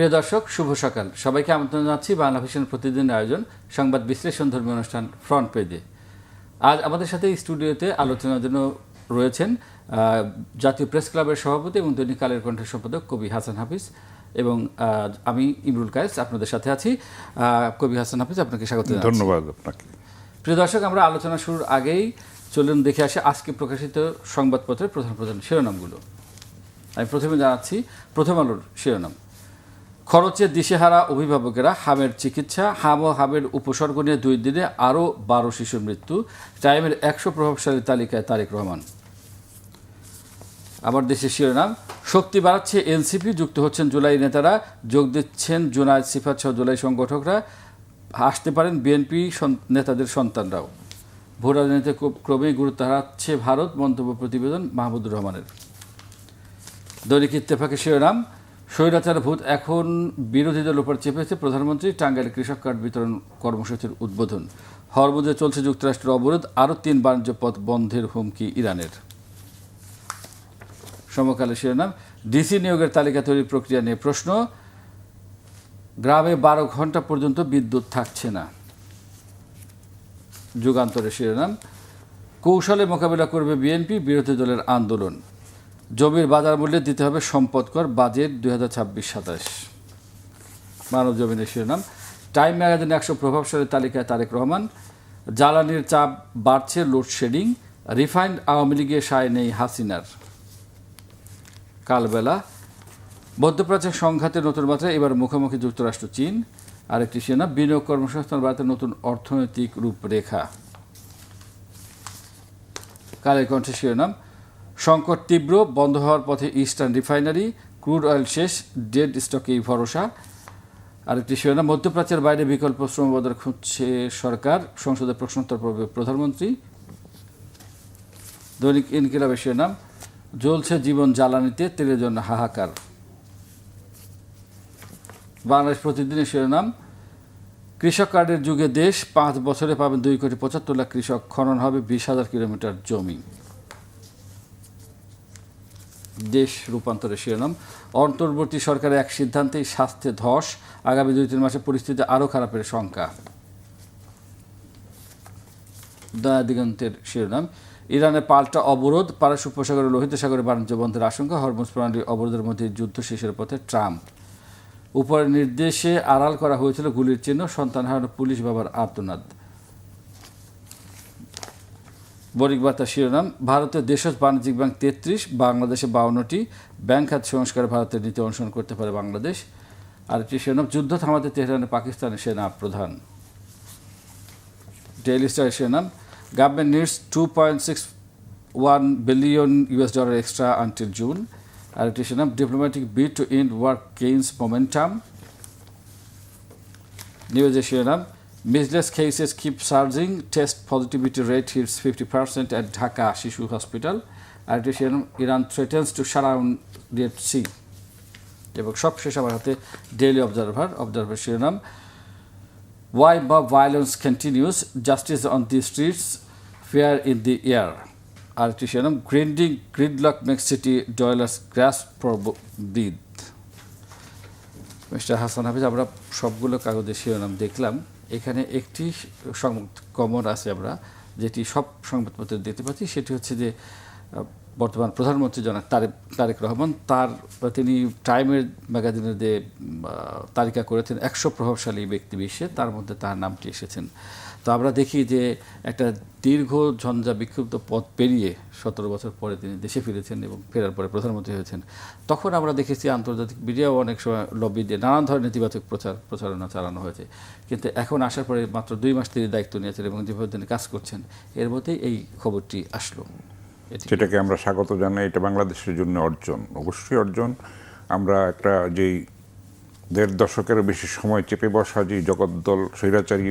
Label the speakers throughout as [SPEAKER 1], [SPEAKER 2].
[SPEAKER 1] প্রিয় দর্শক, শুভ সকাল। সবাইকে আমন্ত্রণ জানাচ্ছি বাংলা ভিশন প্রতিদিনের আয়োজন সংবাদ বিশ্লেষণ ধর্মী অনুষ্ঠান ফ্রন্ট পেজে। আজ আমাদের সাথে স্টুডিওতে আলোচনার জন্য রয়েছেন জাতীয় প্রেস ক্লাবের সভাপতি এবং দৈনিক কালের কণ্ঠের সম্পাদক কবি হাসান হাফিজ, এবং আমি ইমরুল কায়েস আপনাদের সাথে আছি। কবি হাসান হাফিজ, আপনাকে স্বাগত জানাচ্ছি।
[SPEAKER 2] ধন্যবাদ আপনাকে।
[SPEAKER 1] প্রিয় দর্শক, আমরা আলোচনা শুরুর আগেই চলুন দেখে আসি আজকে প্রকাশিত সংবাদপত্রের প্রধান প্রধান শিরোনামগুলো। আমি প্রথমে জানাচ্ছি প্রথম আলোর শিরোনাম: খরচে দিশেহারা অভিভাবকেরা, হামের চিকিৎসা, হাম ও হামের উপসর্গ নিয়ে 2 দিনে আরও 12 শিশুর মৃত্যু। টাইমের 100 প্রভাবশালী তালিকায় তারেক রহমান। আবার দেশের শিরোনাম: শক্তি বাড়াচ্ছে এনসিপি, যুক্ত হচ্ছেন জুলাই নেতারা, যোগ দিচ্ছেন জুনায়েদ সিফাত সহ জুলাই সংগঠকরা, আসতে পারেন বিএনপি নেতাদের সন্তানরাও। ভূ রাজনীতিতে ক্রমেই গুরুত্ব হারাচ্ছে ভারত, মন্তব্য প্রতিবেদন মাহমুদুর রহমানের। দৈনিক ইত্তেফাকের শিরোনাম: স্বৈরাচার ভূত এখন বিরোধীদের উপর চেপেছে প্রধানমন্ত্রী, টাঙ্গাইলে কৃষক কার্ড বিতরণ কর্মসূচির উদ্বোধন। হরমুজে চলছে যুক্তরাষ্ট্রের অবরোধ, আরও 3 বাণিজ্য পথ বন্ধের হুমকি ইরানের। সমকালের শিরোনাম: ডিসি নিয়োগের তালিকা তৈরির প্রক্রিয়া নিয়ে প্রশ্ন, গ্রামে 12 ঘন্টা পর্যন্ত বিদ্যুৎ থাকছে না। যুগান্তরের শিরোনাম: কৌশলে মোকাবিলা করবে বিএনপি, বিরোধী দলের আন্দোলন। জমির বাজার মূল্যে দিতে হবে সম্পদ কর, বাজেট 2026-27। মানব জমিনের শিরোনাম: টাইম ম্যাগাজিনে 100 প্রভাবশালী তালিকায় তারেক রহমান। জ্বালানির চাপ বাড়ছে, লোডশেডিং, রিফাইন্ড আওয়ামী লীগে সায় নেই হাসিনার। কালবেলা: মধ্যপ্রাচ্যের সংঘাতে নতুন মাত্রায় এবার মুখোমুখি যুক্তরাষ্ট্র চীন। আরেকটি শিরোনাম: বিনিয়োগ কর্মসংস্থান বাড়াতে নতুন অর্থনৈতিক রূপরেখা। কালের কণ্ঠের শিরোনাম: সংকট তীব্র, বন্ধ হওয়ার পথে ইস্টার্ন রিফাইনারি, ক্রুড অয়েল শেষ, ডেড স্টকেই ভরসা। আরেকটি শিরোনাম: মধ্যপ্রাচ্যের বাইরে বিকল্প শ্রমবাজার খুঁজছে সরকার, সংসদে প্রশ্নোত্তর পর্বে প্রধানমন্ত্রী। দৈনিক ইনকিলাবের শিরোনাম: জ্বলছে জীবন জ্বালানিতে, তেলের জন্য হাহাকার। বাংলাদেশ প্রতিদিনের শিরোনাম: কৃষক কার্ডের যুগে দেশ, 5 বছরে পাবেন 2,75,00,000 কৃষক, খনন হবে 20,000 কিলোমিটার জমি। দেশ রূপান্তরের শিরোনাম: অন্তর্বর্তী সরকারের এক সিদ্ধান্তেই স্বাস্থ্যে ধস, আগামী 2-3 মাসে পরিস্থিতি আরও খারাপের শঙ্কা। দিগন্তের শিরোনাম: ইরানে পাল্টা অবরোধ, পারস্য উপসাগরে লোহিত সাগরে বাণিজ্য বন্ধের আশঙ্কা, হরমুজ প্রণালী অবরোধের মধ্যে যুদ্ধ শেষের পথে ট্রাম্প। উপরের নির্দেশে আড়াল করা হয়েছিল গুলির চিহ্ন, সন্তান হারানো পুলিশ বাবার আর্তনাদ। বণিক বার্তা শিরোনাম: ভারতের দেশজ বাণিজ্যিক ব্যাংক 33, বাংলাদেশে 52টি, ব্যাংক খাত সংস্কারে ভারতের নীতি অনুসরণ করতে পারে বাংলাদেশ। আরেকটি শিরোনাম: যুদ্ধ থামাতে তেহরানে পাকিস্তানের সেনা প্রধান। ডেইলি স্টারের শিরোনাম: government needs $2.61 billion extra until June. আরেকটি শিরোনাম: diplomatic bid to end war gains momentum. নিউজের শিরোনাম: measles cases keep surging, test positivity rate hits 50% at Dhaka শিশু হসপিটাল। আরেকটি শিরোনাম: Iran threatens to surround Red Sea. এবং সবশেষ আমার হাতে ডেইলি অবজারভার শিরোনাম: why mob violence continues, justice on the streets, fear in the air. আরেকটি শিরোনাম: grinding gridlock makes city dwellers grasp for breath. Mister Hasan Hafiz, আমরা সবগুলো কাগজের শিরোনাম দেখলাম। এখানে একটি কমন আছে আমরা, যেটি সব সংবাদপত্রে দেখতে পাচ্ছি, সেটি হচ্ছে যে বর্তমান প্রধানমন্ত্রী জনাব তারেক রহমান তিনি টাইমের ম্যাগাজিনের যে তালিকা করেছেন 100 প্রভাবশালী ব্যক্তি বিশ্বে, তার মধ্যে তার নামটি এসেছেন। তো আমরা দেখি যে একটা দীর্ঘ ঝঞ্ঝা বিক্ষুব্ধ পথ পেরিয়ে 17 বছর পরে তিনি দেশে ফিরেছেন এবং ফেরার পরে প্রধানমন্ত্রী হয়েছেন। তখন আমরা দেখেছি আন্তর্জাতিক মিডিয়াও অনেক সময় লবি দিয়ে নানান ধরনের নেতিবাচক প্রচারণা চালানো হয়েছে, কিন্তু এখন আসার পরে মাত্র 2 মাস তিনি দায়িত্ব নিয়েছেন এবং যেভাবে তিনি কাজ করছেন, এর মধ্যেই এই খবরটি আসলো।
[SPEAKER 2] সেটাকে আমরা স্বাগত জানাই। এটা বাংলাদেশের জন্য অর্জন, অবশ্যই অর্জন। আমরা একটা যেই 1.5 দশকেরও বেশি সময় চেপে বসা যে জগদ্দল স্বৈরাচারী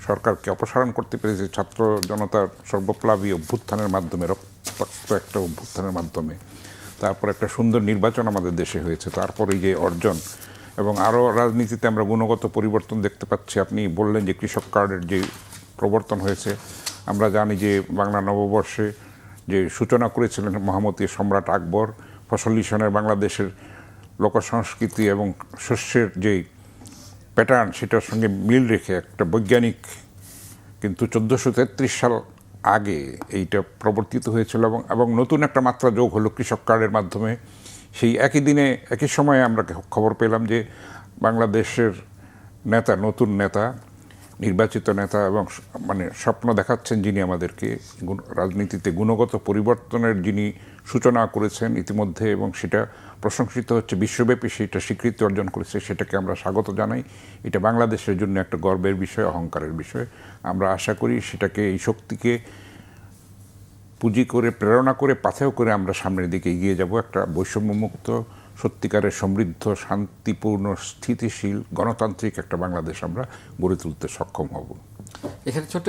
[SPEAKER 2] সরকারকে অপসারণ করতে পেরেছে ছাত্র জনতার সর্বপ্লাবী অভ্যুত্থানের মাধ্যমে, রক্তাক্ত একটা অভ্যুত্থানের মাধ্যমে। তারপর একটা সুন্দর নির্বাচন আমাদের দেশে হয়েছে, তারপর এই যে অর্জন। এবং আরও রাজনীতিতে আমরা গুণগত পরিবর্তন দেখতে পাচ্ছি। আপনি বললেন যে কৃষক কার্ডের যে প্রবর্তন হয়েছে, আমরা জানি যে বাংলা নববর্ষে যে সূচনা করেছিলেন মহামতি সম্রাট আকবর, ফসল লিশনের বাংলাদেশের লোকসংস্কৃতি এবং শস্যের যেই প্যাটার্ন সেটার সঙ্গে মিল রেখে একটা বৈজ্ঞানিক, কিন্তু 1433 সাল আগে এইটা প্রবর্তিত হয়েছিল এবং নতুন একটা মাত্রা যোগ হলো কৃষক কার্ডের মাধ্যমে। সেই একই দিনে একই সময়ে আমরা খবর পেলাম যে বাংলাদেশের নেতা, নতুন নেতা, নির্বাচিত নেতা এবং মানে স্বপ্ন দেখাচ্ছেন যিনি আমাদেরকে রাজনীতিতে গুণগত পরিবর্তনের, যিনি সূচনা করেছেন ইতিমধ্যে এবং সেটা প্রশংসিত হচ্ছে, বিশ্বব্যাপী সেটা স্বীকৃতি অর্জন করেছে, সেটাকে আমরা স্বাগত জানাই। এটা বাংলাদেশের জন্য একটা গর্বের বিষয়, অহংকারের বিষয়। আমরা আশা করি সেটাকে, এই শক্তিকে পুঁজি করে, প্রেরণা করে, পাথেয় করে আমরা সামনের দিকে এগিয়ে যাব। একটা বৈষম্যমুক্ত, সত্যিকারের সমৃদ্ধ, শান্তিপূর্ণ, স্থিতিশীল, গণতান্ত্রিক একটা বাংলাদেশ আমরা গড়ে তুলতে সক্ষম হব।
[SPEAKER 1] এখানে ছোট্ট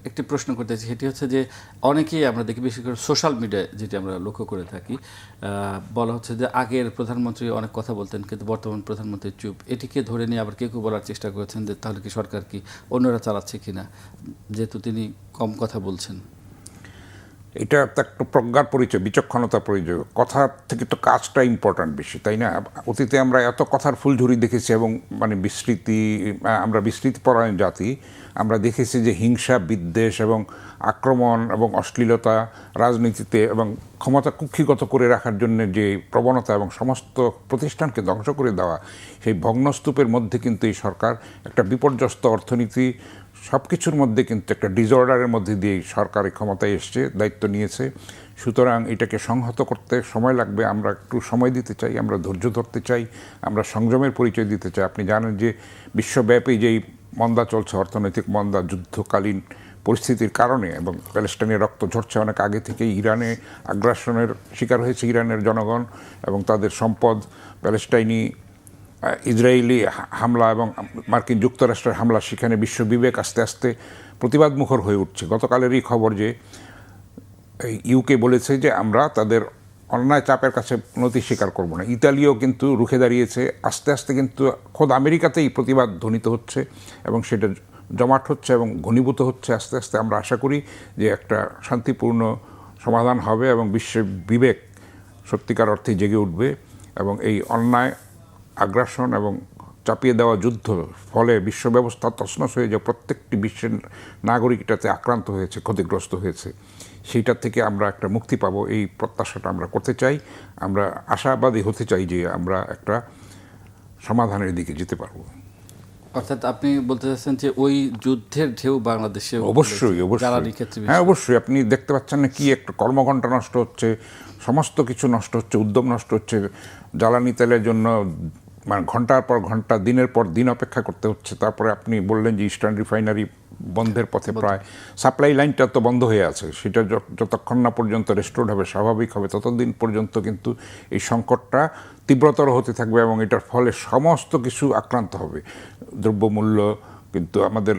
[SPEAKER 1] একটি প্রশ্ন করতে চাই, সেটি হচ্ছে যে অনেকেই আমরা দেখি, বিশেষ করে সোশ্যাল মিডিয়ায় যেটি আমরা লক্ষ্য করে থাকি, বলা হচ্ছে যে আগের প্রধানমন্ত্রী অনেক কথা বলতেন কিন্তু বর্তমান প্রধানমন্ত্রী চুপ। এটিকে ধরে নিয়ে আবার কেউ কেউ বলার চেষ্টা করেছেন যে তাহলে কি সরকার কি অন্যরা চালাচ্ছে কিনা, যেহেতু তিনি কম কথা বলছেন।
[SPEAKER 2] এটা তো একটা প্রজ্ঞার পরিচয়, বিচক্ষণতার পরিচয়। কথার থেকে তো কাজটা ইম্পর্ট্যান্ট বেশি, তাই না? অতীতে আমরা এত কথার ফুলঝুরি দেখেছি এবং মানে বিস্তৃতি, আমরা বিস্তৃতিপরায়ণ জাতি। আমরা দেখেছি যে হিংসা, বিদ্বেষ এবং আক্রমণ এবং অশ্লীলতা রাজনীতিতে এবং ক্ষমতা কুক্ষিগত করে রাখার জন্য যে প্রবণতা এবং সমস্ত প্রতিষ্ঠানকে ধ্বংস করে দেওয়া, সেই ভগ্নস্তূপের মধ্যে কিন্তু এই সরকার একটা বিপর্যস্ত অর্থনীতি, সব কিছুর মধ্যে কিন্তু একটা ডিসঅর্ডারের মধ্যে দিয়ে সরকারি ক্ষমতায় এসছে, দায়িত্ব নিয়েছে। সুতরাং এটাকে সংহত করতে সময় লাগবে। আমরা একটু সময় দিতে চাই, আমরা ধৈর্য ধরতে চাই, আমরা সংযমের পরিচয় দিতে চাই। আপনি জানেন যে বিশ্বব্যাপী যেই মন্দা চলছে, অর্থনৈতিক মন্দা, যুদ্ধকালীন পরিস্থিতির কারণে, এবং প্যালেস্টাইনের রক্ত ঝরছে অনেক আগে থেকেই। ইরানে আগ্রাসনের শিকার হয়েছে ইরানের জনগণ এবং তাদের সম্পদ। প্যালেস্টাইনি ইসরায়েলি হামলা এবং মার্কিন যুক্তরাষ্ট্রের হামলা, সেখানে বিশ্ব বিবেক আস্তে আস্তে প্রতিবাদমুখর হয়ে উঠছে। গতকালেরই খবর যে ইউকে বলেছে যে আমরা তাদের অন্যায় চাপের কাছে নতি স্বীকার করব না। ইতালিও কিন্তু রুখে দাঁড়িয়েছে। আস্তে আস্তে কিন্তু খোদ আমেরিকাতেই প্রতিবাদ ধ্বনিত হচ্ছে এবং সেটা জমাট হচ্ছে এবং ঘনীভূত হচ্ছে আস্তে আস্তে। আমরা আশা করি যে একটা শান্তিপূর্ণ সমাধান হবে এবং বিশ্বের বিবেক সত্যিকার অর্থে জেগে উঠবে এবং এই অন্যায়, আগ্রাসন এবং চাপিয়ে দেওয়া যুদ্ধ ফলে বিশ্ব ব্যবস্থা তছনছ হয়ে যায়। প্রত্যেকটি বিশ্বের নাগরিক এটাতে আক্রান্ত হয়েছে, ক্ষতিগ্রস্ত হয়েছে। সেইটার থেকে আমরা একটা মুক্তি পাবো, এই প্রত্যাশাটা আমরা করতে চাই। আমরা আশাবাদী হতে চাই যে আমরা একটা সমাধানের দিকে যেতে পারবো।
[SPEAKER 1] অর্থাৎ আপনি বলতে চাচ্ছেন যে ওই যুদ্ধের ঢেউ বাংলাদেশে
[SPEAKER 2] অবশ্যই
[SPEAKER 1] জ্বালানি ক্ষেত্রে,
[SPEAKER 2] হ্যাঁ অবশ্যই। আপনি দেখতে পাচ্ছেন না কি একটা কর্মঘণ্টা নষ্ট হচ্ছে, সমস্ত কিছু নষ্ট হচ্ছে, উদ্যম নষ্ট হচ্ছে। জ্বালানি তেলের জন্য মানে ঘন্টার পর ঘন্টা, দিনের পর দিন অপেক্ষা করতে হচ্ছে। তারপরে আপনি বললেন যে ইস্টার্ন রিফাইনারি বন্ধের পথে প্রায়, সাপ্লাই লাইনটা তো বন্ধ হয়ে আছে। সেটা যতক্ষণ না পর্যন্ত রেস্টোর্ড হবে, স্বাভাবিক হবে, ততদিন পর্যন্ত কিন্তু এই সংকটটা তীব্রতর হতে থাকবে এবং এটার ফলে সমস্ত কিছু আক্রান্ত হবে। দ্রব্যমূল্য কিন্তু আমাদের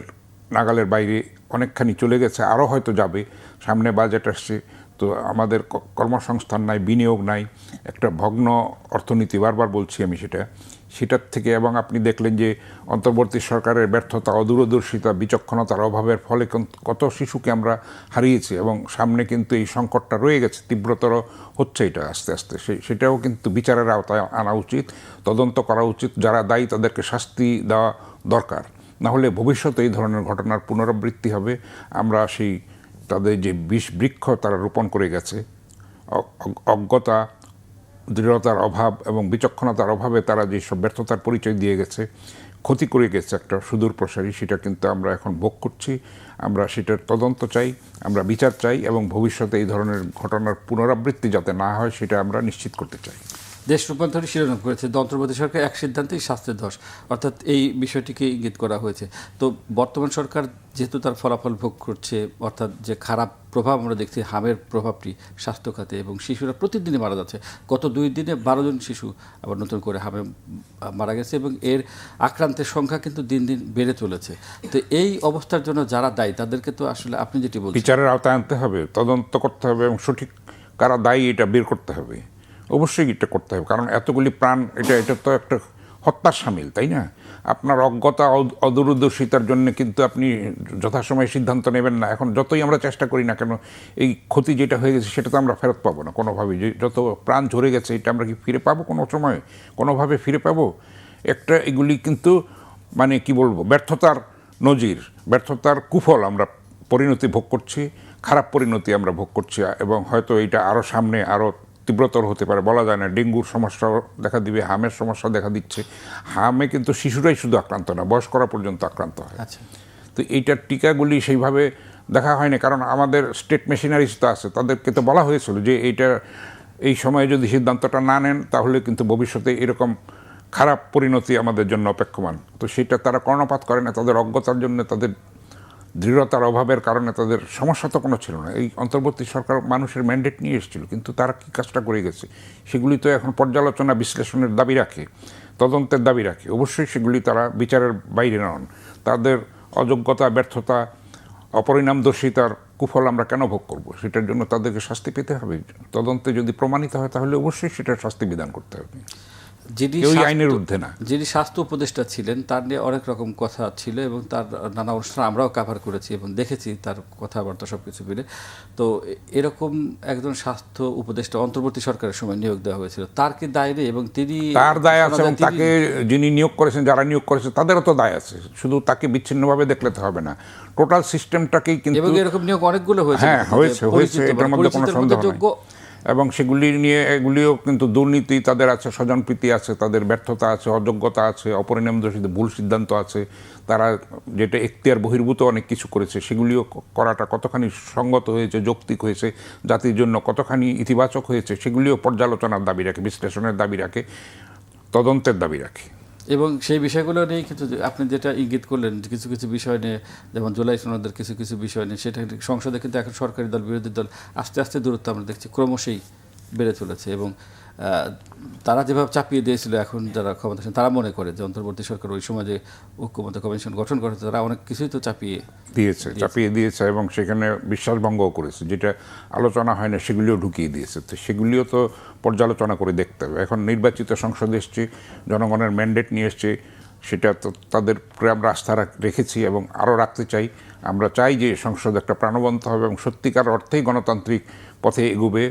[SPEAKER 2] নাগালের বাইরে অনেকখানি চলে গেছে, আরও হয়তো যাবে। সামনে বাজেট আসছে, তো আমাদের কর্মসংস্থান নাই, বিনিয়োগ নাই, একটা ভগ্ন অর্থনীতি, বারবার বলছি আমি সেটার থেকে। এবং আপনি দেখলেন যে অন্তর্বর্তী সরকারের ব্যর্থতা, অদূরদর্শিতা, বিচক্ষণতার অভাবের ফলে কত শিশুকে আমরা হারিয়েছি এবং সামনে কিন্তু এই সংকটটা রয়ে গেছে, তীব্রতর হচ্ছে এটা আস্তে আস্তে। সেটাও কিন্তু বিচারের আওতায় আনা উচিত, তদন্ত করা উচিত। যারা দায়ী তাদেরকে শাস্তি দেওয়া দরকার, না হলে ভবিষ্যতে এই ধরনের ঘটনার পুনরাবৃত্তি হবে। আমরা সেই তাদের যে বৃক্ষ তারা রোপণ করে গেছে, অজ্ঞতা, দৃঢ়তার অভাব এবং বিচক্ষণতার অভাবে তারা যেসব ব্যর্থতার পরিচয় দিয়ে গেছে, ক্ষতি করে গেছে একটা সুদূর প্রসারী, সেটা কিন্তু আমরা এখন ভোগ করছি। আমরা সেটার তদন্ত চাই, আমরা বিচার চাই এবং ভবিষ্যতে এই ধরনের ঘটনার পুনরাবৃত্তি যাতে না হয় সেটা আমরা নিশ্চিত করতে চাই।
[SPEAKER 1] দেশ রূপান্তরে শিরোনাম করেছে অন্তর্বর্তী সরকার এক সিদ্ধান্তেই শাস্তির ধস, অর্থাৎ এই বিষয়টিকে ইঙ্গিত করা হয়েছে। তো বর্তমান সরকার যেহেতু তার ফলাফল ভোগ করছে, অর্থাৎ যে খারাপ প্রভাব আমরা দেখছি, হামের প্রভাবটি স্বাস্থ্য খাতে, এবং শিশুরা প্রতিদিনই মারা যাচ্ছে। গত 2 দিনে 12 জন শিশু আবার নতুন করে হামে মারা গেছে এবং এর আক্রান্তের সংখ্যা কিন্তু দিন দিন বেড়ে চলেছে। তো এই অবস্থার জন্য যারা দায়ী তাদেরকে তো আসলে আপনি যেটি বলছেন,
[SPEAKER 2] বিচারের আওতায় আনতে হবে, তদন্ত করতে হবে এবং সঠিক কারা দায়ী এটা বের করতে হবে। অবশ্যই এটা করতে হবে, কারণ এতগুলি প্রাণ, এটা তো একটা হত্যার সামিল, তাই না? আপনার অজ্ঞতা অদূরদর্শিতার জন্য কিন্তু আপনি যথাসময়ে সিদ্ধান্ত নেবেন না। এখন যতই আমরা চেষ্টা করি না কেন, এই ক্ষতি যেটা হয়ে গেছে সেটা তো আমরা ফেরত পাবো না কোনোভাবেই। যে যত প্রাণ ঝরে গেছে এটা আমরা কি ফিরে পাবো কোনো সময়, কোনোভাবে ফিরে পাবো? একটা এগুলি কিন্তু মানে কি বলবো, ব্যর্থতার নজির, ব্যর্থতার কুফল আমরা পরিণতি ভোগ করছি, খারাপ পরিণতি আমরা ভোগ করছি, এবং হয়তো এটা আরও সামনে আরও তীব্রতর হতে পারে, বলা যায় না। ডেঙ্গুর সমস্যা দেখা দিবে, হামের সমস্যা দেখা দিচ্ছে। হামে কিন্তু শিশুরাই শুধু আক্রান্ত না, বয়স্করা পর্যন্ত আক্রান্ত হয়।
[SPEAKER 1] আচ্ছা,
[SPEAKER 2] তো এইটার টিকাগুলি সেইভাবে দেখা হয়নি, কারণ আমাদের স্টেট মেশিনারিজ তো আছে, তাদেরকে তো বলা হয়েছিল যে এইটা এই সময়ে যদি সিদ্ধান্তটা না নেন তাহলে কিন্তু ভবিষ্যতে এরকম খারাপ পরিণতি আমাদের জন্য অপেক্ষমান। তো সেটা তারা কর্ণপাত করে না, তাদের অজ্ঞতার জন্য, তাদের দৃঢ়তার অভাবের কারণে তাদের সমস্যা তো কোনো ছিল না। এই অন্তর্বর্তী সরকার মানুষের ম্যান্ডেট নিয়ে এসেছিল, কিন্তু তারা কী কাজটা করে গেছে সেগুলি তো এখন পর্যালোচনা বিশ্লেষণের দাবি রাখে, তদন্তের দাবি রাখে। অবশ্যই সেগুলি তারা বিচারের বাইরে নন। তাদের অযোগ্যতা, ব্যর্থতা, অপরিণামদর্শিতার কুফল আমরা কেন ভোগ করব? সেটার জন্য তাদেরকে শাস্তি পেতে হবে। তদন্তে যদি প্রমাণিত হয় তাহলে অবশ্যই সেটার শাস্তি বিধান করতে হবে, কেউই আইনের ঊর্ধ্বে না।
[SPEAKER 1] যিনি স্বাস্থ্য উপদেষ্টা ছিলেন তার নিয়ে অনেক রকম কথা ছিল, এবং তার নানা অনুষ্ঠান আমরাও কাভার করেছি এবং দেখেছি তার কথাবার্তা সব কিছু মিলে। তো এরকম একজন স্বাস্থ্য উপদেষ্টা অন্তর্বর্তী সরকারের সময় নিয়োগ দেওয়া হয়েছিল, তার কি দায় নেই? এবং তিনি,
[SPEAKER 2] তার দায় আছে, এবং তাকে যিনি নিয়োগ করেছেন, যারা নিয়োগ করেছে তাদেরও তো দায় আছে। শুধু তাকে বিচ্ছিন্নভাবে দেখলে তো হবে না, টোটাল সিস্টেমটাকেই কিন্তু।
[SPEAKER 1] এবং এরকম নিয়োগ অনেকগুলো হয়েছে।
[SPEAKER 2] হ্যাঁ, হয়েছে, এটার মধ্যে কোনো সন্দেহ নেই। এবং সেগুলি নিয়ে এগুলিও কিন্তু দুর্নীতি তাদের আছে, স্বজনপ্রীতি আছে, তাদের ব্যর্থতা আছে, অযোগ্যতা আছে, অপরিণামদর্শিত ভুল সিদ্ধান্ত আছে। তারা যেটা এখতিয়ার বহির্ভূত অনেক কিছু করেছে, সেগুলিও করাটা কতখানি সঙ্গত হয়েছে, যৌক্তিক হয়েছে, জাতির জন্য কতখানি ইতিবাচক হয়েছে, সেগুলিও পর্যালোচনার দাবি রাখে, বিশ্লেষণের দাবি রাখে, তদন্তের দাবি রাখে।
[SPEAKER 1] এবং সেই বিষয়গুলো নিয়ে কিন্তু আপনি যেটা ইঙ্গিত করলেন, কিছু কিছু বিষয় নিয়ে, যেমন জুলাই সনদের কিছু কিছু বিষয় নিয়ে, সেটা সংসদে কিন্তু এখন সরকারি দল বিরোধী দল আস্তে আস্তে দূরত্ব আমরা দেখছি ক্রমশই বেড়ে চলেছে। এবং তারা যেভাবে চাপিয়ে দিয়েছিল, এখন যারা ক্ষমতাসীন তারা মনে করে যে অন্তর্বর্তী সরকার ওই সময় যে ঐক্যমত্য কমিশন গঠন করেছে, তারা অনেক কিছুই তো চাপিয়ে
[SPEAKER 2] দিয়েছে এবং সেখানে বিশ্বাসভঙ্গও করেছে। যেটা আলোচনা হয় না সেগুলিও ঢুকিয়ে দিয়েছে। তো সেগুলিও তো পর্যালোচনা করে দেখতে হবে। এখন নির্বাচিত সংসদ এসছে, জনগণের ম্যান্ডেট নিয়ে এসছে, সেটা তো তাদের আমরা আস্থা রেখেছি এবং আরও রাখতে চাই। আমরা চাই যে সংসদ একটা প্রাণবন্ত হবে এবং সত্যিকার অর্থেই গণতান্ত্রিক পথে এগোবে,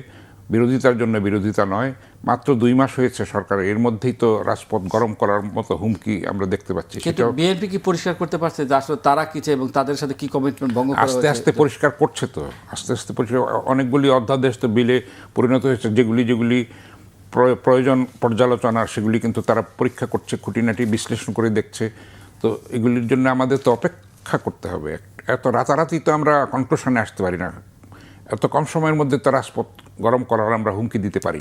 [SPEAKER 2] বিরোধিতার জন্য বিরোধিতা নয়। মাত্র 2 মাস হয়েছে সরকারের, এর মধ্যেই তো রাজপথ গরম করার মতো হুমকি আমরা দেখতে পাচ্ছি।
[SPEAKER 1] কিন্তু বিএনপি কি পরিষ্কার করতে পারছে যে আসলে তারা কি চায় এবং তাদের সাথে কি কমিটমেন্ট ভঙ্গ করা হয়েছে?
[SPEAKER 2] আস্তে আস্তে পরিষ্কার করছে তো, আস্তে আস্তে পরিষ্কার। অনেকগুলি অধ্যাদেশ তো বিলে পরিণত হয়েছে, যেগুলি প্রয়োজন পর্যালোচনার, সেগুলি কিন্তু তারা পরীক্ষা করছে, খুঁটিনাটি বিশ্লেষণ করে দেখছে। তো এগুলির জন্য আমাদের তো অপেক্ষা করতে হবে। এত রাতারাতি তো আমরা কনক্লুশনে আসতে পারি না। এত কম সময়ের মধ্যে তো রাজপথ গরম করার আমরা হুমকি দিতে পারি।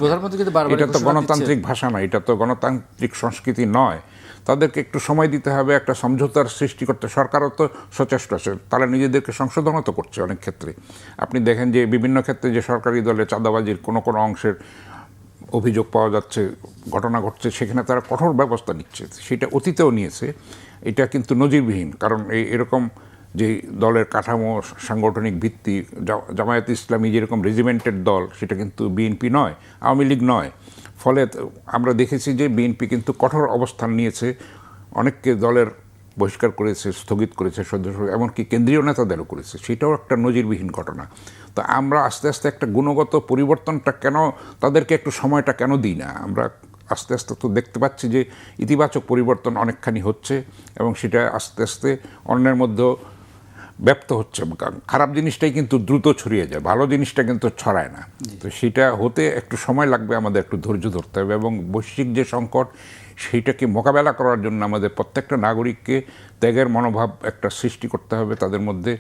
[SPEAKER 2] এটা তো গণতান্ত্রিক ভাষা নয়, এটা তো গণতান্ত্রিক সংস্কৃতি নয়। তাদেরকে একটু সময় দিতে হবে, একটা সমঝোতার সৃষ্টি করতে। সরকারও তো সচেষ্ট আছে, তারা নিজেদেরকে সংশোধনও তো করছে অনেক ক্ষেত্রে। আপনি দেখেন যে বিভিন্ন ক্ষেত্রে যে সরকারি দলে চাঁদাবাজির কোনো অংশের অভিযোগ পাওয়া যাচ্ছে, ঘটনা ঘটছে, সেখানে তারা কঠোর ব্যবস্থা নিচ্ছে। সেটা অতীতেও নিয়েছে, এটা কিন্তু নজিরবিহীন। কারণ এরকম যে দলের কাঠামো, সাংগঠনিক ভিত্তি, জামায়াত ইসলামী যেরকম রেজিমেন্টেড দল, সেটা কিন্তু বিএনপি নয়, আওয়ামী লীগ নয়। ফলে আমরা দেখেছি যে বিএনপি কিন্তু কঠোর অবস্থান নিয়েছে, অনেককে দলের বহিষ্কার করেছে, স্থগিত করেছে, সদস্য এমনকি কেন্দ্রীয় নেতাদেরও করেছে। সেটাও একটা নজিরবিহীন ঘটনা। তো আমরা আস্তে আস্তে একটা গুণগত পরিবর্তনটা কেন, তাদেরকে একটু সময়টা কেন দিই না? আমরা আস্তে আস্তে তো দেখতে পাচ্ছি যে ইতিবাচক পরিবর্তন অনেকখানি হচ্ছে এবং সেটা আস্তে আস্তে অন্যের মধ্যেও ব্যপ্ত হচ্ছে। খারাপ জিনিসটাই কিন্তু দ্রুত ছড়িয়ে যায়, ভালো জিনিসটা কিন্তু ছড়ায় না। তো সেটা হতে একটু সময় লাগবে, আমাদের একটু ধৈর্য ধরতে হবে। এবং বৈশ্বিক যে সংকট, সেইটাকে মোকাবেলা করার জন্য আমাদের প্রত্যেকটা নাগরিককে ত্যাগের মনোভাব একটা সৃষ্টি করতে হবে, তাদের মধ্যে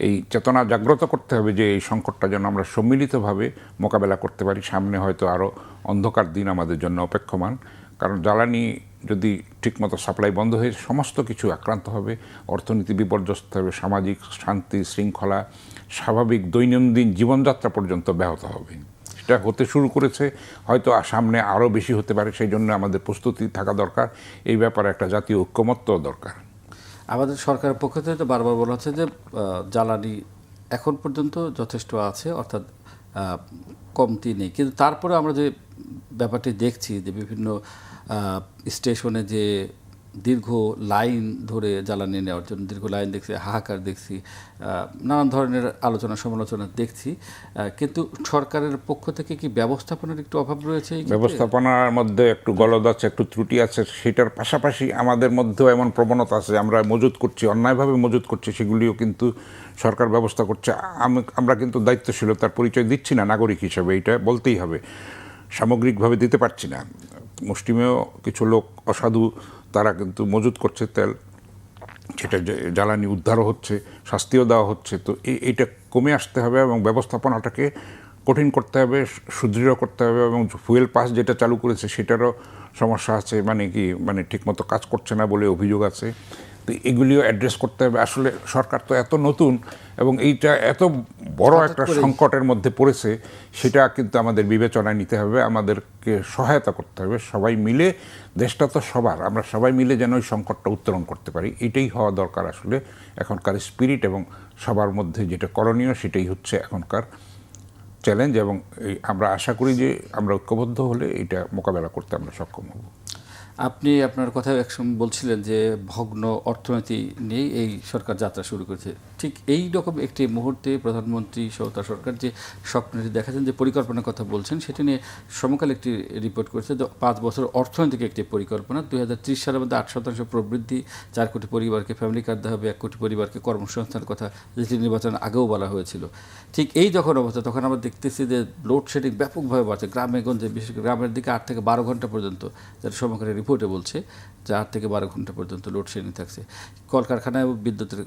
[SPEAKER 2] এই চেতনা জাগ্রত করতে হবে যে এই সংকটটা যেন আমরা সম্মিলিতভাবে মোকাবেলা করতে পারি। সামনে হয়তো আরও অন্ধকার দিন আমাদের জন্য অপেক্ষমান, কারণ জ্বালানি যদি ঠিকমতো সাপ্লাই বন্ধ হয়ে সমস্ত কিছু আক্রান্ত হবে, অর্থনীতি বিপর্যস্ত হবে, সামাজিক শান্তি শৃঙ্খলা, স্বাভাবিক দৈনন্দিন জীবনযাত্রা পর্যন্ত ব্যাহত হবে। সেটা হতে শুরু করেছে, হয়তো সামনে আরও বেশি হতে পারে। সেই জন্য আমাদের প্রস্তুতি থাকা দরকার, এই ব্যাপারে একটা জাতীয় ঐক্যমত্য দরকার।
[SPEAKER 1] আমাদের সরকারের পক্ষ থেকে তো বারবার বলা হচ্ছে যে জ্বালানি এখন পর্যন্ত যথেষ্ট আছে, অর্থাৎ কমতি নেই, কিন্তু তারপরে আমরা যে ব্যাপারটি দেখছি যে বিভিন্ন স্টেশনে যে দীর্ঘ লাইন ধরে জ্বালানি নেওয়ার জন্য দীর্ঘ লাইন দেখছি, হাহাকার দেখছি, নানান ধরনের আলোচনা সমালোচনা দেখছি, কিন্তু সরকারের পক্ষ থেকে কি ব্যবস্থাপনার একটু অভাব রয়েছে? এই ক্ষেত্রে?
[SPEAKER 2] ব্যবস্থাপনার মধ্যে একটু গলদ আছে, একটু ত্রুটি আছে। সেটার পাশাপাশি আমাদের মধ্যেও এমন প্রবণতা আছে, আমরা মজুত করছি, অন্যায়ভাবে মজুত করছি, সেগুলিও কিন্তু সরকার ব্যবস্থা করছে। আমরা কিন্তু দায়িত্বশীলতার পরিচয় দিচ্ছি না নাগরিক হিসেবে, এটা বলতেই হবে। সামগ্রিকভাবে দিতে পারছি না। মুষ্টিমেয় কিছু লোক অসাধু, তারা কিন্তু মজুত করছে তেল, সেটা জ্বালানি উদ্ধারও হচ্ছে, শাস্তিও দেওয়া হচ্ছে। তো এইটা কমে আসতে হবে এবং ব্যবস্থাপনাটাকে কঠিন করতে হবে, সুদৃঢ় করতে হবে। এবং ফুয়েল পাস যেটা চালু করেছে সেটারও সমস্যা আছে, মানে ঠিকমতো কাজ করছে না বলে অভিযোগ আছে। তো এগুলিও অ্যাড্রেস করতে হবে। আসলে সরকার তো এত নতুন এবং এইটা এত বড় একটা সংকটের মধ্যে পড়েছে, সেটা কিন্তু আমাদের বিবেচনায় নিতে হবে, আমাদেরকে সহায়তা করতে হবে সবাই মিলে। দেশটা তো সবার, আমরা সবাই মিলে যেন ওই সংকটটা উত্তরণ করতে পারি, এটাই হওয়া দরকার আসলে এখনকার স্পিরিট। এবং সবার মধ্যে যেটা করণীয় সেটাই হচ্ছে এখনকার চ্যালেঞ্জ। এবং আমরা আশা করি যে আমরা ঐক্যবদ্ধ হলে এটা মোকাবেলা করতে আমরা সক্ষম হব।
[SPEAKER 1] আপনি আপনার কথায় একসময় বলছিলেন যে ভগ্ন অর্থনীতি নিয়ে এই সরকার যাত্রা শুরু করেছে। ঠিক এই রকম একটি মুহূর্তে প্রধানমন্ত্রী সহ তার সরকার যে স্বপ্নটি দেখাচ্ছেন, যে পরিকল্পনার কথা বলছেন, সেটি নিয়ে সমকাল একটি রিপোর্ট করেছে। 5 বছর অর্থনৈতিক একটি পরিকল্পনা। 2030 সালের মধ্যে 8% প্রবৃদ্ধি, 4 কোটি পরিবারকে ফ্যামিলি কার্ড দেওয়া হবে, 1 কোটি পরিবারকে কর্মসংস্থানের কথা যেটি নির্বাচনের আগেও বলা হয়েছিল। ঠিক এই যখন অবস্থা, তখন আমরা দেখতেছি যে লোডশেডিং ব্যাপকভাবে বাড়ছে গ্রামে গঞ্জে, বিশেষ করে গ্রামের দিকে 8 থেকে 12 ঘন্টা পর্যন্ত, যেটা সমকালের রিপোর্টে বলছে যে 8 থেকে 12 ঘন্টা পর্যন্ত লোডশেডিং থাকছে। কলকারখানায় বিদ্যুতের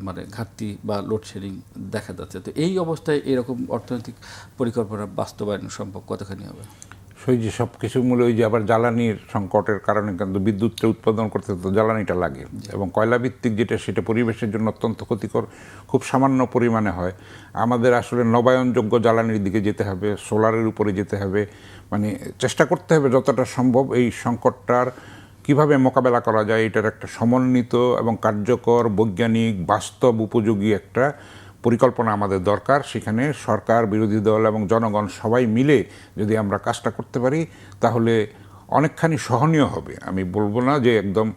[SPEAKER 1] মানে ঘাটতি বা লোডশেডিং দেখা যাচ্ছে। তো এই অবস্থায় এরকম অর্থনৈতিক পরিকল্পনা বাস্তবায়ন সম্ভব কতখানি হবে?
[SPEAKER 2] সেই যে সব কিছু মূলে ওই যে আবার জ্বালানির সংকটের কারণে কিন্তু বিদ্যুৎটা উৎপাদন করতে তো জ্বালানিটা লাগে, এবং কয়লা ভিত্তিক যেটা সেটা পরিবেশের জন্য অত্যন্ত ক্ষতিকর, খুব সামান্য পরিমাণে হয়। আমাদের আসলে নবায়নযোগ্য জ্বালানির দিকে যেতে হবে, সোলারের উপরে যেতে হবে, মানে চেষ্টা করতে হবে যতটা সম্ভব এই সংকটটার কিভাবে মোকাবেলা করা যায় এটার একটা সমন্বিত এবং কার্যকর, বৈজ্ঞানিক, বাস্তব উপযোগী একটা পরিকল্পনা আমাদের দরকার। সেখানে সরকার, বিরোধী দল এবং জনগণ সবাই মিলে যদি আমরা কাজটা করতে পারি তাহলে অনেকখানি সহনীয় হবে। আমি বলবো না যে একদম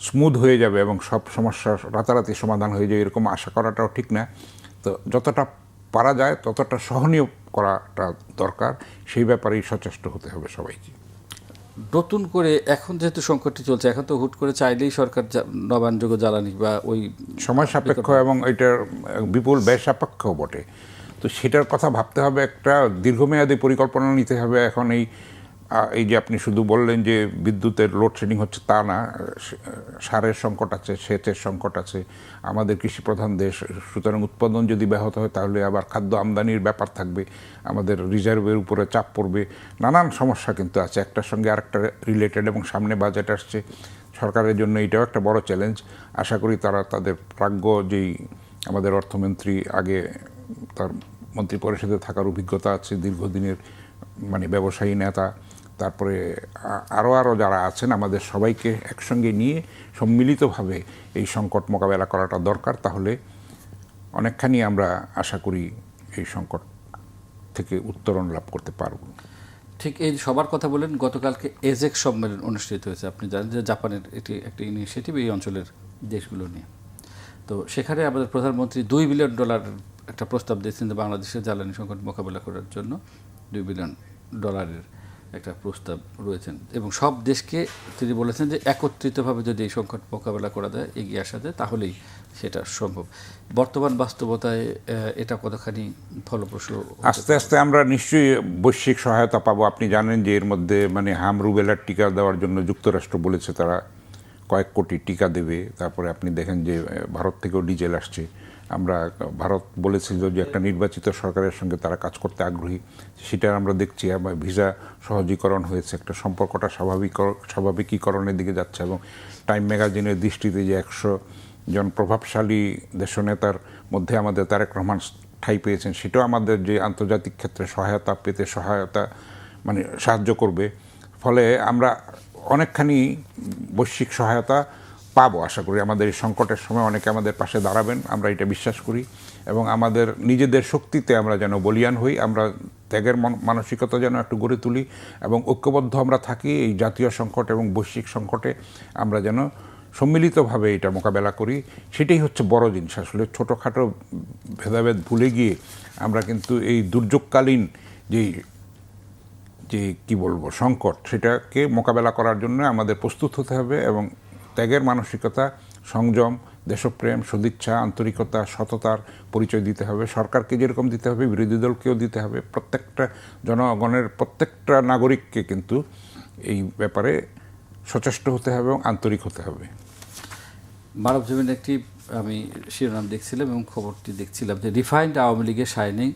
[SPEAKER 2] স্মুথ হয়ে যাবে এবং সব সমস্যা রাতারাতি সমাধান হয়ে যায়, এরকম আশা করাটাও ঠিক না। তো যতটা পারা যায় ততটা সহনীয় করাটা দরকার, সেই ব্যাপারেই সচেষ্ট হতে হবে সবাইকে।
[SPEAKER 1] নতুন করে এখন যেহেতু সংকটটি চলছে, এখন তো হুট করে চাইলেই সরকার নবায়নযোগ্য জ্বালানি বা ওই
[SPEAKER 2] সময় সাপেক্ষ এবং এটার বিপুল ব্যয় সাপেক্ষও বটে। তো সেটার কথা ভাবতে হবে, একটা দীর্ঘমেয়াদী পরিকল্পনা নিতে হবে। এখন এই যে আপনি শুধু বললেন যে বিদ্যুতের লোডশেডিং হচ্ছে, তা না, সারের সংকট আছে, সেচের সংকট আছে। আমাদের কৃষি প্রধান দেশ, সুতরাং উৎপাদন যদি ব্যাহত হয় তাহলে আবার খাদ্য আমদানির ব্যাপার থাকবে, আমাদের রিজার্ভের উপরে চাপ পড়বে, নানান সমস্যা কিন্তু আছে, একটার সঙ্গে আরেকটা রিলেটেড। এবং সামনে বাজেট আসছে, সরকারের জন্য এটাও একটা বড় চ্যালেঞ্জ। আশা করি তারা তাদের প্রাজ্ঞ, যেই আমাদের অর্থমন্ত্রী আগে তার মন্ত্রী পরিষদে থাকার অভিজ্ঞতা আছে, দীর্ঘদিনের মানে ব্যবসায়ী নেতা, তারপরে আরও যারা আছেন, আমাদের সবাইকে একসঙ্গে নিয়ে সম্মিলিতভাবে এই সংকট মোকাবেলা করাটা দরকার। তাহলে অনেকখানি আমরা আশা করি এই সংকট থেকে উত্তরণ লাভ করতে পারব।
[SPEAKER 1] ঠিক এই সবার কথা বলেন, গতকালকে এজেক সম্মেলন অনুষ্ঠিত হয়েছে। আপনি জানেন যে জাপানের এটি একটা ইনিশিয়েটিভ এই অঞ্চলের দেশগুলো নিয়ে। তো সেখানে আমাদের প্রধানমন্ত্রী $2 বিলিয়ন একটা প্রস্তাব দিয়েছেন যে বাংলাদেশের জ্বালানি সংকট মোকাবেলা করার জন্য $2 বিলিয়ন একটা প্রস্তাব রয়েছেন। এবং সব দেশকে তিনি বলেছেন যে একত্রিতভাবে যদি এই সংকট মোকাবেলা করা যায়, এগিয়ে আসা যায়, তাহলেই সেটা সম্ভব। বর্তমান বাস্তবতায় এটা কতখানি ফলপ্রসূ?
[SPEAKER 2] আস্তে আস্তে আমরা নিশ্চয়ই বৈশ্বিক সহায়তা পাবো। আপনি জানেন যে এর মধ্যে মানে রুবেলার টিকা দেওয়ার জন্য যুক্তরাষ্ট্র বলেছে তারা কয়েক কোটি টিকা দেবে। তারপরে আপনি দেখেন যে ভারত থেকেও ডিজেল আসছে। ভারত বলেছিল যে একটা নির্বাচিত সরকারের সঙ্গে তারা কাজ করতে আগ্রহী, সেটা আমরা দেখছি। আবার ভিসা সহজীকরণ হয়েছে, একটা সম্পর্কটা স্বাভাবিকীকরণের দিকে যাচ্ছে। এবং টাইম ম্যাগাজিনের দৃষ্টিতে যে 100 জন প্রভাবশালী দেশনেতার মধ্যে আমাদের তারেক রহমান ঠাঁই পেয়েছেন, সেটাও আমাদের যে আন্তর্জাতিক ক্ষেত্রে সহায়তা মানে সাহায্য করবে। ফলে আমরা অনেকখানি বৈশ্বিক সহায়তা পাবো আশা করি। আমাদের এই সংকটের সময় অনেকে আমাদের পাশে দাঁড়াবেন, আমরা এটা বিশ্বাস করি। এবং আমাদের নিজেদের শক্তিতে আমরা যেন বলীয়ান হই, আমরা ত্যাগের মানসিকতা যেন একটু গড়ে তুলি এবং ঐক্যবদ্ধ আমরা থাকি এই জাতীয় সংকট এবং বৈশ্বিক সংকটে আমরা যেন সম্মিলিতভাবে এটা মোকাবেলা করি। সেটাই হচ্ছে বড় জিনিস। আসলে ছোটোখাটো ভেদাভেদ ভুলে গিয়ে আমরা কিন্তু এই দুর্যোগকালীন যে কি বলবো সংকট, সেটাকে মোকাবেলা করার জন্য আমাদের প্রস্তুত হতে হবে এবং ত্যাগের মানসিকতা, সংযম, দেশপ্রেম, সদিচ্ছা, আন্তরিকতা, সততার পরিচয় দিতে হবে। সরকারকে যেরকম দিতে হবে, বিরোধী দলকেও দিতে হবে। প্রত্যেকটা জনগণের প্রত্যেকটা নাগরিককে কিন্তু এই ব্যাপারে সচেষ্ট হতে হবে এবং আন্তরিক হতে হবে।
[SPEAKER 1] মানবজমিন একটি আমি শিরোনাম দেখছিলাম এবং খবরটি দেখছিলাম যে রিফাইন্ড আওয়ামী লীগের শাইনিং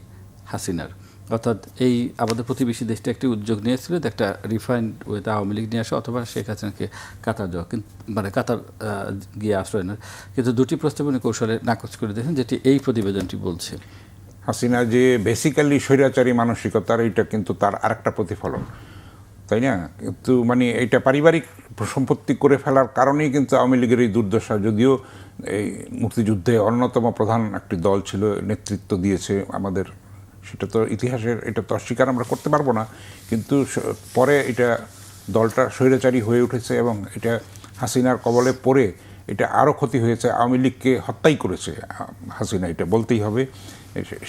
[SPEAKER 1] হাসিনার, অর্থাৎ এই আমাদের প্রতিবেশী দেশটা একটি উদ্যোগ নিয়েছিল একটা রিফাইন্ড ওয়েতে আওয়ামী লীগ নিয়ে আসা অথবা শেখ হাসিনাকে কাতার যাওয়া, কিন্তু মানে কাতার গিয়ে আশ্রয় নেওয়ার, কিন্তু দুটি প্রস্তাবনী কৌশলে নাকচ করে দিয়েছেন, যেটি এই প্রতিবেদনটি বলছে।
[SPEAKER 2] হাসিনা যে বেসিক্যালি স্বৈরাচারী মানসিকতার, এটা কিন্তু তার আরেকটা প্রতিফলন, তাই না? কিন্তু মানে এটা পারিবারিক সম্পত্তি করে ফেলার কারণেই কিন্তু আওয়ামী লীগের এই দুর্দশা। যদিও এই মুক্তিযুদ্ধে অন্যতম প্রধান একটি দল ছিল, নেতৃত্ব দিয়েছে আমাদের, সেটা তো ইতিহাসের, এটা তো অস্বীকার আমরা করতে পারবো না। কিন্তু পরে এটা দলটা স্বৈরাচারী হয়ে উঠেছে এবং এটা হাসিনার কবলে পড়ে এটা আরও ক্ষতি হয়েছে। আওয়ামী লীগকে হত্যাই করেছে হাসিনা, এটা বলতেই হবে।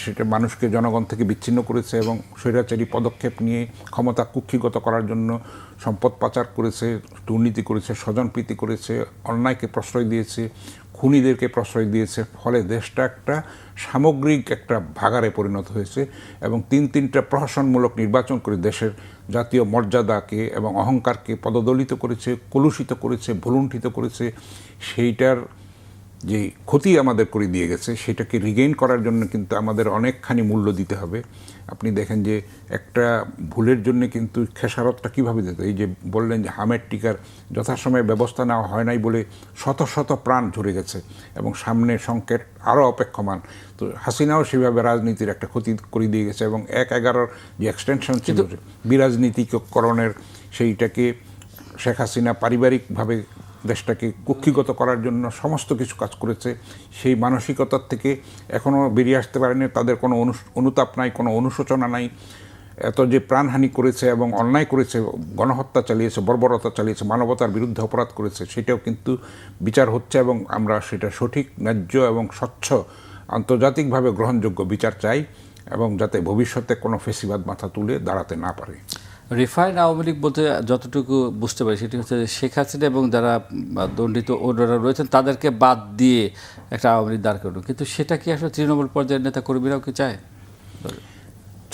[SPEAKER 2] সেটা মানুষকে জনগণ থেকে বিচ্ছিন্ন করেছে এবং স্বৈরাচারী পদক্ষেপ নিয়ে ক্ষমতা কুক্ষিগত করার জন্য সম্পদ পাচার করেছে, দুর্নীতি করেছে, স্বজনপ্রীতি করেছে, অন্যায়কে প্রশ্রয় দিয়েছে, খুনিদেরকে প্রশ্রয় দিয়েছে। ফলে দেশটা একটা সামগ্রিক একটা ভাগাড়ে পরিণত হয়েছে এবং তিনটা প্রহসনমূলক নির্বাচন করে দেশের জাতীয় মর্যাদাকে এবং অহংকারকে পদদলিত করেছে, কলুষিত করেছে, ভুলুণ্ঠিত করেছে। সেইটার যে ক্ষতি আমাদের করে দিয়ে গেছে, সেটাকে রিগেইন করার জন্য কিন্তু আমাদের অনেকখানি মূল্য দিতে হবে। আপনি দেখেন যে একটা ভুলের জন্য কিন্তু খেসারতটা কীভাবে দিত। এই যে বললেন যে হামের টিকার যথাসময়ে ব্যবস্থা নেওয়া হয় নাই বলে শত শত প্রাণ ঝরে গেছে এবং সামনে সংকট আরও অপেক্ষমান। তো হাসিনাও সেভাবে রাজনীতির একটা ক্ষতি করে দিয়ে গেছে এবং 1/11 যে এক্সটেনশন ছিল বিরাজনীতিকরণের, সেইটাকে শেখ হাসিনা পারিবারিকভাবে দেশটাকে কুক্ষিগত করার জন্য সমস্ত কিছু কাজ করেছে। সেই মানসিকতার থেকে এখনও বেরিয়ে আসতে পারেনি। তাদের কোনো অনুতাপ নাই, কোনো অনুশোচনা নাই। এত যে প্রাণহানি করেছে এবং অন্যায় করেছে, গণহত্যা চালিয়েছে, বর্বরতা চালিয়েছে, মানবতার বিরুদ্ধে অপরাধ করেছে, সেটাও কিন্তু বিচার হচ্ছে এবং আমরা সেটা সঠিক, ন্যায্য এবং স্বচ্ছ, আন্তর্জাতিকভাবে গ্রহণযোগ্য বিচার চাই এবং যাতে ভবিষ্যতে কোনো ফেসিবাদ মাথা তুলে দাঁড়াতে না পারে।
[SPEAKER 1] রিফাইন্ড আওয়ামী লীগ বলতে যতটুকু বুঝতে পারি সেটি হচ্ছে শেখ হাসিনা এবং যারা দণ্ডিত অন্যরা রয়েছেন তাদেরকে বাদ দিয়ে একটা আওয়ামী লীগ দাঁড় করানো, কিন্তু সেটা কি আসলে তৃণমূল পর্যায়ের নেতা কর্মীরাও কি চায়?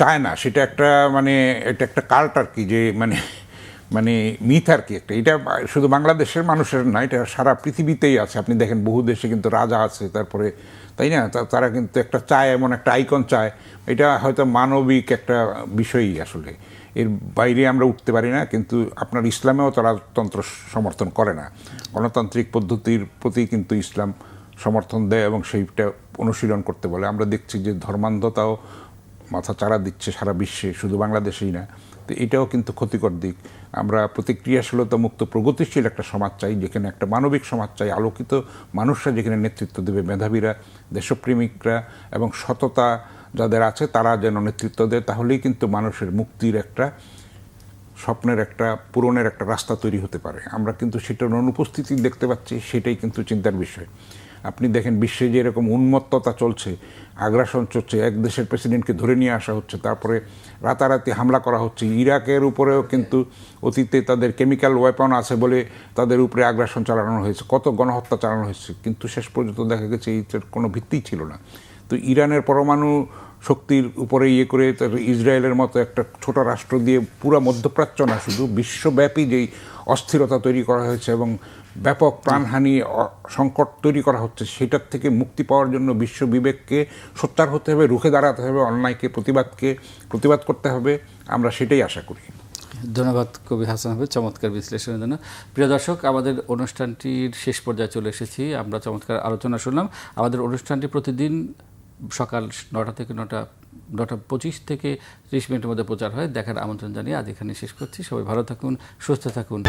[SPEAKER 2] চায় না। সেটা একটা মানে এটা একটা কাল্ট আর কি, যে মানে মিথ আর কি একটা। এটা শুধু বাংলাদেশের মানুষের না, এটা সারা পৃথিবীতেই আছে। আপনি দেখেন বহু দেশে কিন্তু রাজা আছে, তারপরে তাই না, তারা কিন্তু একটা চায়, এমন একটা আইকন চায়। এটা হয়তো মানবিক একটা বিষয়ই আসলে, এর বাইরে আমরা উঠতে পারি না। কিন্তু আপনার ইসলামেও তো রাজতন্ত্র সমর্থন করে না, গণতান্ত্রিক পদ্ধতির প্রতি কিন্তু ইসলাম সমর্থন দেয় এবং সেইটা অনুশীলন করতে বলে। আমরা দেখছি যে ধর্মান্ধতাও মাথা চারা দিচ্ছে সারা বিশ্বে, শুধু বাংলাদেশেই না। তো এটাও কিন্তু ক্ষতিকর দিক। আমরা প্রতিক্রিয়াশীলতা মুক্ত প্রগতিশীল একটা সমাজ চাই, যেখানে একটা মানবিক সমাজ চাই, আলোকিত মানুষরা যেখানে নেতৃত্ব দেবে, মেধাবীরা, দেশপ্রেমিকরা এবং সততা যাদের আছে তারা যেন নেতৃত্ব দেয়। তাহলেই কিন্তু মানুষের মুক্তির একটা স্বপ্নের একটা পূরণের একটা রাস্তা তৈরি হতে পারে। আমরা কিন্তু সেটার অনুপস্থিতি দেখতে পাচ্ছি, সেটাই কিন্তু চিন্তার বিষয়। আপনি দেখেন বিশ্বে যে এরকম উন্মত্ততা চলছে, আগ্রাসন চলছে, এক দেশের প্রেসিডেন্টকে ধরে নিয়ে আসা হচ্ছে, তারপরে রাতারাতি হামলা করা হচ্ছে। ইরাকের উপরেও কিন্তু অতীতে তাদের কেমিক্যাল ওয়েপন আছে বলে তাদের উপরে আগ্রাসন চালানো হয়েছে, কত গণহত্যা চালানো হয়েছে, কিন্তু শেষ পর্যন্ত দেখা গেছে এইটার কোনো ভিত্তিই ছিল না। তো ইরানের পরমাণু শক্তির উপরে করে ইসরায়েলের মতো একটা ছোট রাষ্ট্র দিয়ে পুরো মধ্যপ্রাচ্য না, শুধু বিশ্বব্যাপী যেই অস্থিরতা তৈরি করা হয়েছে এবং ব্যাপক প্রাণহানি সংকট তৈরি করা হচ্ছে, সেটার থেকে মুক্তি পাওয়ার জন্য বিশ্ব বিবেককে সোচ্চার হতে হবে, রুখে দাঁড়াতে হবে, অন্যায়কে প্রতিবাদ করতে হবে। আমরা সেটাই আশা করি।
[SPEAKER 1] ধন্যবাদ কবি হাসান আহমেদ চমৎকার বিশ্লেষণের জন্য। প্রিয় দর্শক, আমাদের অনুষ্ঠানটির শেষ পর্যায়ে চলে এসেছি। আমরা চমৎকার আলোচনা শুনলাম। আমাদের অনুষ্ঠানটি প্রতিদিন সকাল 9টা থেকে 9:25 থেকে 30 মিনিটের মধ্যে প্রচার হয়। দেখার আমন্ত্রণ জানিয়ে আজ এখানে শেষ করছি। সবাই ভালো থাকুন, সুস্থ থাকুন।